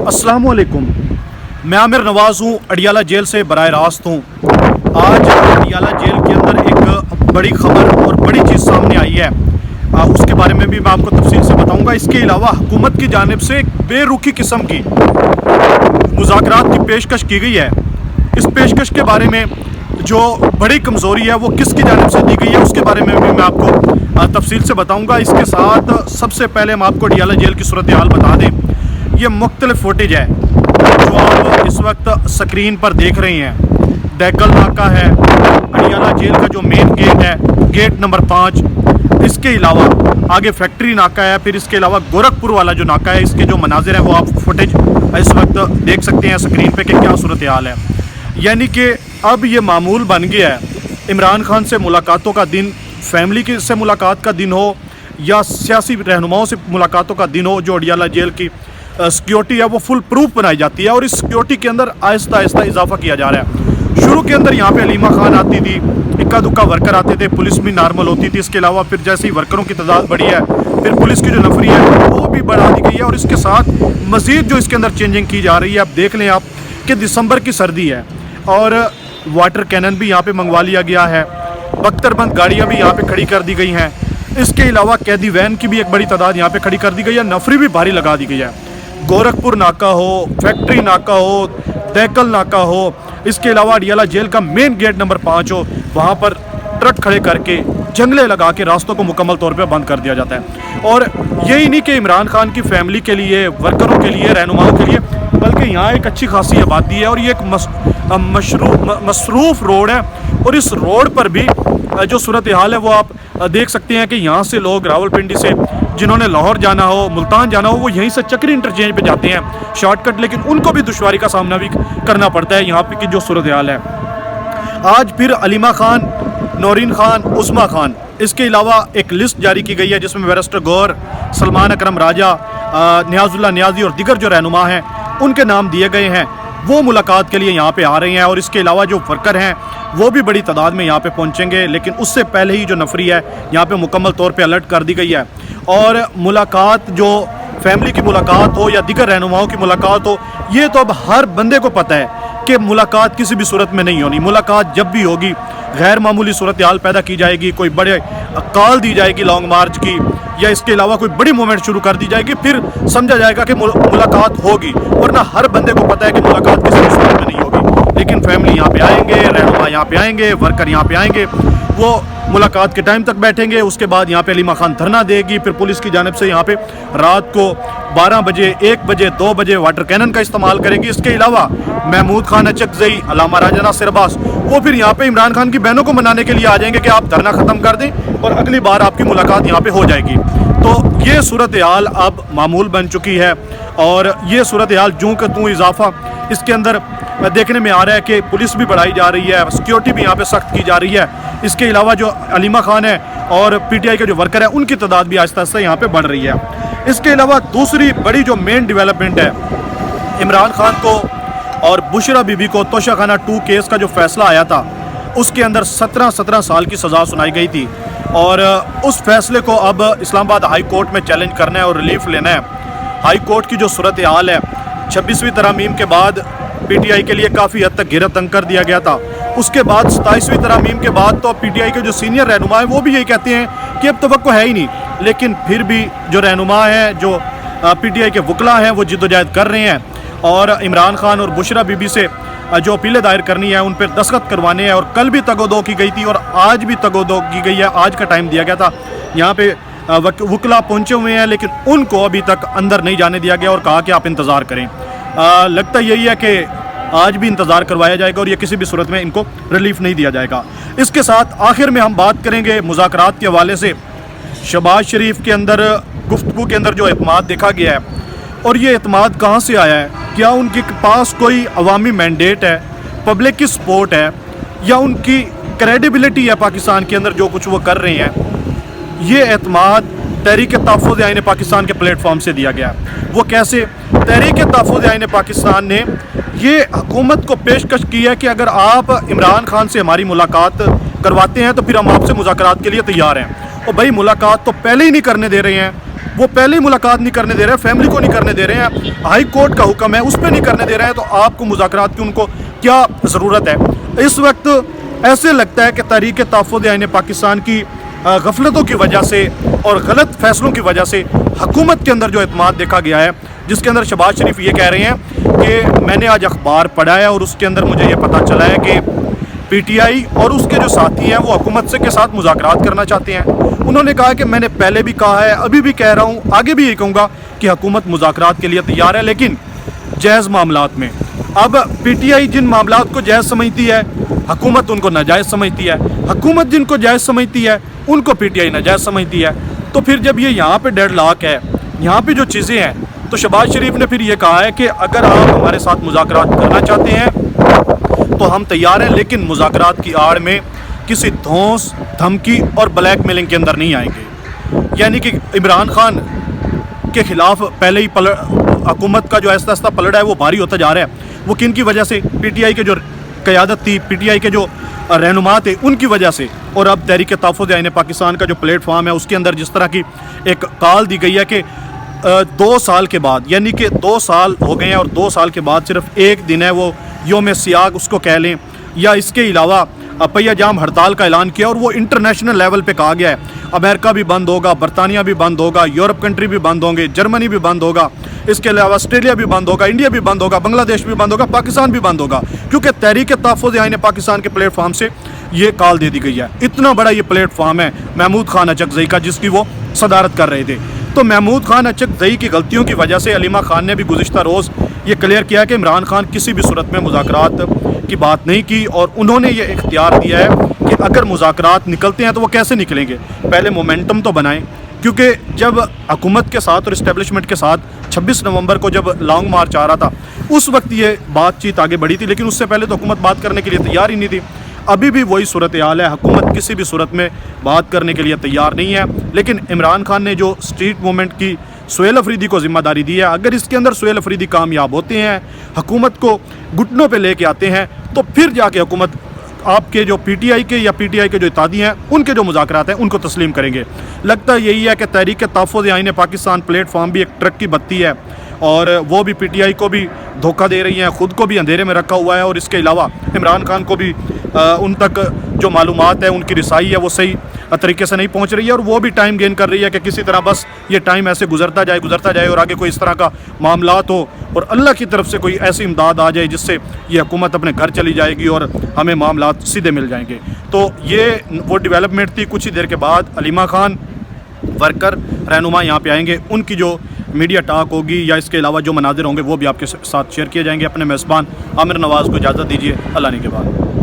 अस्सलाम वालेकुम। मैं आमिर नवाज़ हूँ, अडियाला जेल से बराह रास्त हूँ। आज अडियाला जेल के अंदर एक बड़ी खबर और बड़ी चीज़ सामने आई है, उसके बारे में भी मैं आपको तफसील से बताऊँगा। इसके अलावा हुकूमत की जानिब से एक बेरुखी किस्म की मुज़ाकरात की पेशकश की गई है। इस पेशकश के बारे में जो बड़ी कमज़ोरी है वो किसकी जानिब से दी गई है, उसके बारे में भी मैं आपको तफसील से बताऊँगा। इसके साथ सबसे पहले हम आपको अडियाला जेल की सूरत हाल बता दें। ये मुख्तलिफ फुटेज है जो आप इस वक्त स्क्रीन पर देख रहे हैं। दैकल नाका है, अडियाला जेल का जो मेन गेट है, गेट नंबर 5। इसके अलावा आगे फैक्ट्री नाका है, फिर इसके अलावा गोरखपुर वाला जो नाका है, इसके जो मनाजिर हैं वो आप फुटेज इस वक्त देख सकते हैं स्क्रीन पे कि क्या सूरत हाल है। यानी कि अब ये मामूल बन गया है, इमरान खान से मुलाकातों का दिन, फैमिली से मुलाकात का दिन हो या सियासी रहनुमाओं से मुलाकातों का दिन हो, जो अडियाला जेल की सिक्योरिटी है वो फुल प्रूफ बनाई जाती है और इस सिक्योरिटी के अंदर आहिस्ता आहिस्ता इजाफा किया जा रहा है। शुरू के अंदर यहाँ पे अलीमा खान आती थी, इक्का दुक्का वर्कर आते थे, पुलिस भी नॉर्मल होती थी। इसके अलावा फिर जैसे ही वर्करों की तादाद बढ़ी है, फिर पुलिस की जो नफरी है वो भी बढ़ा दी गई है और इसके साथ मज़ीद जो इसके अंदर चेंजिंग की जा रही है। अब देख लें आप कि दिसंबर की सर्दी है और वाटर कैनन भी यहाँ पर मंगवा लिया गया है, बख्तरबंद गाड़ियाँ भी यहाँ पर खड़ी कर दी गई हैं। इसके अलावा कैदी वैन की भी एक बड़ी तादाद यहाँ पर खड़ी कर दी गई है, नफरी भी भारी लगा दी गई है। गोरखपुर नाका हो, फैक्ट्री नाका हो, दैकल नाका हो, इसके अलावा अडियाला जेल का मेन गेट नंबर 5 हो, वहाँ पर ट्रक खड़े करके जंगले लगा के रास्तों को मुकम्मल तौर पे बंद कर दिया जाता है। और यही नहीं कि इमरान खान की फैमिली के लिए, वर्करों के लिए, रहनुमाओं के लिए, बल्कि यहाँ एक अच्छी खासी आबादी है और ये एक मसरूफ़ रोड है। और इस रोड पर भी जो सूरत हाल है वो आप देख सकते हैं कि यहाँ से लोग रावलपिंडी से जिन्होंने लाहौर जाना हो, मुल्तान जाना हो, वो यहीं से चक्री इंटरचेंज पे जाते हैं शॉर्टकट, लेकिन उनको भी दुश्वारी का सामना भी करना पड़ता है यहाँ पे की जो सूरत हाल है। आज फिर अलीमा खान, नौरीन खान, उस्मा खान, इसके अलावा एक लिस्ट जारी की गई है जिसमें बैरिस्टर गौर, सलमान अकरम राजा, नियाजुल्लाह नियाजी और दिगर जो रहनुमा हैं उनके नाम दिए गए हैं। वो मुलाकात के लिए यहाँ पे आ रहे हैं और इसके अलावा जो वर्कर हैं वो भी बड़ी तादाद में यहाँ पे पहुँचेंगे, लेकिन उससे पहले ही जो नफरी है यहाँ पे मुकम्मल तौर पे अलर्ट कर दी गई है। और मुलाकात, जो फैमिली की मुलाकात हो या दिगर रहनुमाओं की मुलाकात हो, ये तो अब हर बंदे को पता है कि मुलाकात किसी भी सूरत में नहीं होनी। मुलाकात जब भी होगी गैर मामूली सूरत हाल पैदा की जाएगी, कोई बड़े कॉल दी जाएगी लॉन्ग मार्च की, या इसके अलावा कोई बड़ी मूवमेंट शुरू कर दी जाएगी, फिर समझा जाएगा कि मुलाकात होगी। वरना हर बंदे को पता है कि मुलाकात किसी भी सूरत में नहीं होगी। लेकिन फैमिली यहाँ पे आएंगे, रहनुमा यहाँ पे आएंगे, वर्कर यहाँ पे आएंगे, वो मुलाकात के टाइम तक बैठेंगे। उसके बाद यहाँ पे अलीमा खान धरना देगी, फिर पुलिस की जानिब से यहाँ पे रात को 12 बजे, 1 बजे, 2 बजे वाटर कैनन का इस्तेमाल करेगी। इसके अलावा महमूद खान अचकजई, अलामा राजा नासिर अब्बास, वो फिर यहाँ पे इमरान खान की बहनों को मनाने के लिए आ जाएंगे कि आप धरना ख़त्म कर दें और अगली बार आपकी मुलाकात यहाँ पे हो जाएगी। तो ये सूरत हाल अब मामूल बन चुकी है और ये सूरत हाल जूँ का तूँ इजाफा इसके अंदर देखने में आ रहा है कि पुलिस भी बढ़ाई जा रही है, सिक्योरिटी भी यहाँ पे सख्त की जा रही है। इसके अलावा जो अलीमा खान है और पीटीआई के जो वर्कर है उनकी तादाद भी आहिस्ता आहिस्ता यहाँ पे बढ़ रही है। इसके अलावा दूसरी बड़ी जो मेन डेवलपमेंट है, इमरान खान को और बुशरा बीबी को तोशाखाना 2 केस का जो फैसला आया था उसके अंदर 17 साल की सज़ा सुनाई गई थी और उस फैसले को अब इस्लामाबाद हाई कोर्ट में चैलेंज करना है और रिलीफ लेना है। हाई कोर्ट की जो सूरत हाल है, 26वीं तरमीम के बाद पीटीआई के लिए काफ़ी हद तक घेरा तंग कर दिया गया था। उसके बाद 27वीं तरमीम के बाद तो पीटीआई के जो सीनियर रहनुमा हैं वो भी यही कहते हैं कि अब तवक्को है ही नहीं, लेकिन फिर भी जो रहनुमा हैं, जो पीटीआई के वकला हैं, वो जिद्दोजहद कर रहे हैं और इमरान खान और बुशरा बीबी से जो अपीलें दायर करनी है उन पर दस्तखत करवाने हैं। और कल भी तगोदो की गई थी और आज भी तगोदो की गई है, आज का टाइम दिया गया था। यहाँ पे वकला पहुँचे हुए हैं लेकिन उनको अभी तक अंदर नहीं जाने दिया गया और कहा कि आप इंतज़ार करें। लगता यही है कि आज भी इंतज़ार करवाया जाएगा और ये किसी भी सूरत में इनको रिलीफ नहीं दिया जाएगा। इसके साथ आखिर में हम बात करेंगे मुज़ाकरात के हवाले से। शहबाज शरीफ के अंदर गुफ्तगू के अंदर जो एतमाद देखा गया है, और ये एतमाद कहाँ से आया है? क्या उनके पास कोई अवामी मैंडेट है, पब्लिक की सपोर्ट है, या उनकी क्रेडिबिलिटी है पाकिस्तान के अंदर जो कुछ वो कर रहे हैं? ये एतमाद तहरीक तहफ़्फ़ुज़ आईन पाकिस्तान के प्लेटफॉर्म से दिया गया। वो कैसे? तहरीक तहफ़्फ़ुज़ आईन पाकिस्तान ने ये हुकूमत को पेशकश की है कि अगर आप इमरान खान से हमारी मुलाकात करवाते हैं तो फिर हम आपसे मुज़ाकरात के लिए तैयार हैं। और भाई मुलाकात तो पहले ही नहीं करने दे रहे हैं, وہ پہلے ہی ملاقات نہیں کرنے دے رہے ہیں، فیملی کو نہیں کرنے دے رہے ہیں، ہائی کورٹ کا حکم ہے اس پہ نہیں کرنے دے رہے ہیں، تو آپ کو مذاکرات کی ان کو کیا ضرورت ہے؟ اس وقت ایسے لگتا ہے کہ تحریک تحفظ آئین پاکستان کی غفلتوں کی وجہ سے اور غلط فیصلوں کی وجہ سے حکومت کے اندر جو اعتماد دیکھا گیا ہے، جس کے اندر شہباز شریف یہ کہہ رہے ہیں کہ میں نے آج اخبار پڑھا ہے اور اس کے اندر مجھے یہ پتہ چلا ہے کہ پی ٹی آئی اور اس کے جو ساتھی ہیں وہ حکومت سے کے ساتھ مذاکرات کرنا چاہتے ہیں۔ انہوں نے کہا کہ میں نے پہلے بھی کہا ہے، ابھی بھی کہہ رہا ہوں، آگے بھی یہ کہوں گا کہ حکومت مذاکرات کے لیے تیار ہے، لیکن جائز معاملات میں۔ اب پی ٹی آئی جن معاملات کو جائز سمجھتی ہے، حکومت ان کو ناجائز سمجھتی ہے، حکومت جن کو جائز سمجھتی ہے ان کو پی ٹی آئی ناجائز سمجھتی ہے۔ تو پھر جب یہ یہاں پہ ڈیڈ لاک ہے، یہاں پہ جو چیزیں ہیں، تو شہباز شریف نے پھر یہ کہا ہے کہ اگر آپ ہمارے ساتھ مذاکرات کرنا چاہتے ہیں تو ہم تیار ہیں، لیکن مذاکرات کی آڑ میں کسی دھونس، دھمکی اور بلیک میلنگ کے اندر نہیں آئیں گے۔ یعنی کہ عمران خان کے خلاف پہلے ہی حکومت کا جو آہستہ آہستہ پلڑا ہے وہ بھاری ہوتا جا رہا ہے۔ وہ کن کی وجہ سے؟ پی ٹی آئی کے جو قیادت تھی، پی ٹی آئی کے جو رہنما تھے، ان کی وجہ سے۔ اور اب تحریک تحفظ آئین پاکستان کا جو پلیٹ فارم ہے اس کے اندر جس طرح کی ایک کال دی گئی ہے کہ 2 سال کے بعد، یعنی کہ 2 سال ہو گئے ہیں اور 2 سال کے بعد صرف ایک دن ہے، وہ یوم سیاگ اس کو کہہ لیں، یا اس کے علاوہ پہیہ جام ہڑتال کا اعلان کیا، اور وہ انٹرنیشنل لیول پہ کہا گیا ہے امریکہ بھی بند ہوگا، برطانیہ بھی بند ہوگا، یورپ کنٹری بھی بند ہوں گے، جرمنی بھی بند ہوگا، اس کے علاوہ آسٹریلیا بھی بند ہوگا، انڈیا بھی بند ہوگا، بنگلہ دیش بھی بند ہوگا، پاکستان بھی بند ہوگا، کیونکہ تحریک تحفظ آئین پاکستان کے پلیٹ فارم سے یہ کال دے دی گئی ہے۔ اتنا بڑا یہ پلیٹ فارم ہے محمود خان اچکزئی کا، جس کی وہ صدارت کر رہے تھے۔ تو محمود خان اچکزئی کی غلطیوں کی وجہ سے علیمہ خان نے بھی گزشتہ روز یہ کلیئر کیا کہ عمران خان کسی بھی صورت میں مذاکرات کی بات نہیں کی، اور انہوں نے یہ اختیار دیا ہے کہ اگر مذاکرات نکلتے ہیں تو وہ کیسے نکلیں گے، پہلے مومنٹم تو بنائیں، کیونکہ جب حکومت کے ساتھ اور اسٹیبلشمنٹ کے ساتھ 26 نومبر کو جب لانگ مارچ آ رہا تھا اس وقت یہ بات چیت آگے بڑھی تھی، لیکن اس سے پہلے تو حکومت بات کرنے کے لیے تیار ہی نہیں تھی۔ ابھی بھی وہی صورتحال ہے، حکومت کسی بھی صورت میں بات کرنے کے لیے تیار نہیں ہے، لیکن عمران خان نے جو اسٹریٹ موومنٹ کی سہیل افریدی کو ذمہ داری دی ہے، اگر اس کے اندر سہیل افریدی کامیاب ہوتے ہیں، حکومت کو گھٹنوں پہ لے کے آتے ہیں، تو پھر جا کے حکومت آپ کے جو پی ٹی آئی کے یا پی ٹی آئی کے جو اتحادی ہیں ان کے جو مذاکرات ہیں ان کو تسلیم کریں گے۔ لگتا یہی ہے کہ تحریک تحفظ آئین پاکستان پلیٹ فارم بھی ایک ٹرک کی بتی ہے، اور وہ بھی پی ٹی آئی کو بھی دھوکہ دے رہی ہیں، خود کو بھی اندھیرے میں رکھا ہوا ہے، اور اس کے علاوہ عمران خان کو بھی ان تک جو معلومات ہے ان کی رسائی ہے وہ صحیح طریقے سے نہیں پہنچ رہی ہے، اور وہ بھی ٹائم گین کر رہی ہے کہ کسی طرح بس یہ ٹائم ایسے گزرتا جائے اور آگے کوئی اس طرح کا معاملات ہو اور اللہ کی طرف سے کوئی ایسی امداد آ جائے جس سے یہ حکومت اپنے گھر چلی جائے گی اور ہمیں معاملات سیدھے مل جائیں گے۔ تو یہ وہ ڈیولپمنٹ تھی۔ کچھ ہی دیر کے بعد علیمہ خان ورکر رہنما یہاں پہ آئیں گے، ان کی جو میڈیا ٹاک ہوگی یا اس کے علاوہ جو مناظر ہوں گے وہ بھی آپ کے ساتھ شیئر کیے جائیں گے۔ اپنے میزبان عامر نواز کو اجازت دیجیے، اللہ نے کے بعد۔